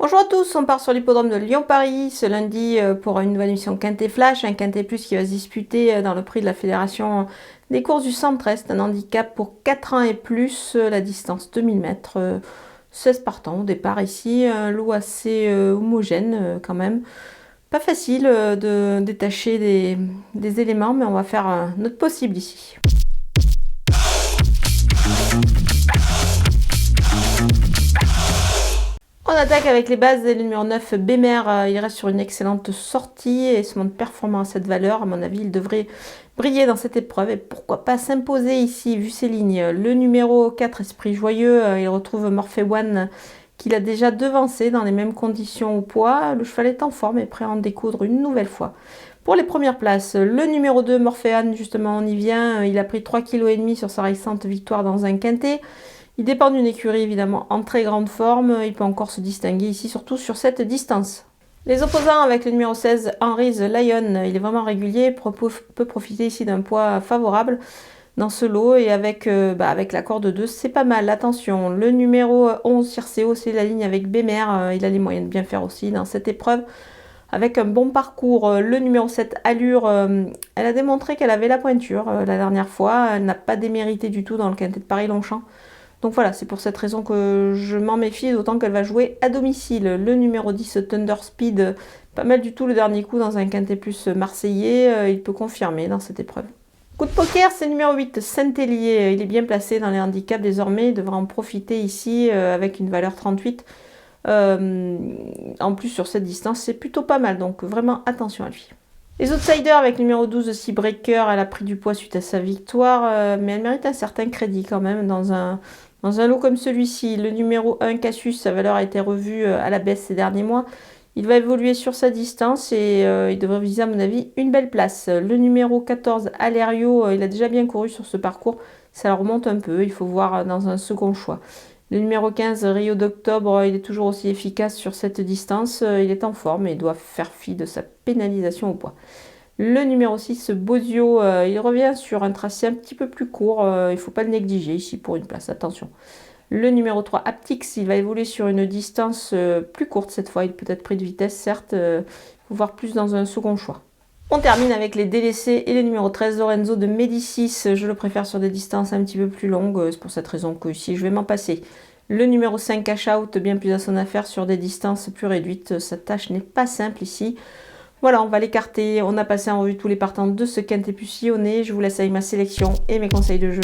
Bonjour à tous, on part sur l'hippodrome de Lyon-Paris ce lundi pour une nouvelle émission Quintet Flash, un Quintet Plus qui va se disputer dans le prix de la Fédération des courses du Centre-Est, un handicap pour 4 ans et plus, la distance 2000 mètres, 16 partants au départ ici, un lot assez homogène quand même. Pas facile de détacher des éléments, mais on va faire notre possible ici. On attaque avec les bases et le numéro 9, Bémer. Il reste sur une excellente sortie et se montre performant à cette valeur. À mon avis, il devrait briller dans cette épreuve et pourquoi pas s'imposer ici, vu ses lignes. Le numéro 4, Esprit Joyeux, il retrouve Morphe One qu'il a déjà devancé dans les mêmes conditions au poids. Le cheval est en forme et prêt à en découdre une nouvelle fois. Pour les premières places, le numéro 2, Morphe One, justement, on y vient. Il a pris 3,5 kg sur sa récente victoire dans un quintet. Il dépend d'une écurie évidemment en très grande forme, il peut encore se distinguer ici, surtout sur cette distance. Les opposants avec le numéro 16, Henry the Lion, il est vraiment régulier, peut profiter ici d'un poids favorable dans ce lot et avec la corde 2, c'est pas mal. Attention, le numéro 11, Circeo, c'est la ligne avec Bémer, il a les moyens de bien faire aussi dans cette épreuve. Avec un bon parcours, le numéro 7, Allure, elle a démontré qu'elle avait la pointure la dernière fois, elle n'a pas démérité du tout dans le quintet de Paris-Longchamp. Donc voilà, c'est pour cette raison que je m'en méfie, d'autant qu'elle va jouer à domicile. Le numéro 10, Thunder Speed, pas mal du tout le dernier coup dans un quintet plus marseillais, il peut confirmer dans cette épreuve. Coup de poker, c'est le numéro 8, Saint-Hélier, il est bien placé dans les handicaps désormais, il devra en profiter ici avec une valeur 38. En plus sur cette distance, c'est plutôt pas mal, donc vraiment attention à lui. Les outsiders avec le numéro 12, Seabreaker, elle a pris du poids suite à sa victoire, mais elle mérite un certain crédit quand même dans un lot comme celui-ci. Le numéro 1, Cassius, sa valeur a été revue à la baisse ces derniers mois. Il va évoluer sur sa distance et il devrait viser à mon avis une belle place. Le numéro 14, Alerio, il a déjà bien couru sur ce parcours. Ça le remonte un peu, il faut voir dans un second choix. Le numéro 15, Rio d'Octobre, il est toujours aussi efficace sur cette distance. Il est en forme et doit faire fi de sa pénalisation au poids. Le numéro 6, Bozio, il revient sur un tracé un petit peu plus court. Il ne faut pas le négliger ici pour une place, attention. Le numéro 3, Aptix, il va évoluer sur une distance plus courte cette fois. Il peut être pris de vitesse, certes. Il faut voir plus dans un second choix. On termine avec les délaissés et le numéro 13, Lorenzo de Médicis. Je le préfère sur des distances un petit peu plus longues. C'est pour cette raison que ici, je vais m'en passer. Le numéro 5, Cash Out, bien plus à son affaire sur des distances plus réduites. Sa tâche n'est pas simple ici. Voilà, on va l'écarter. On a passé en revue tous les partants de ce quintet plus sillonné. Je vous laisse avec ma sélection et mes conseils de jeu.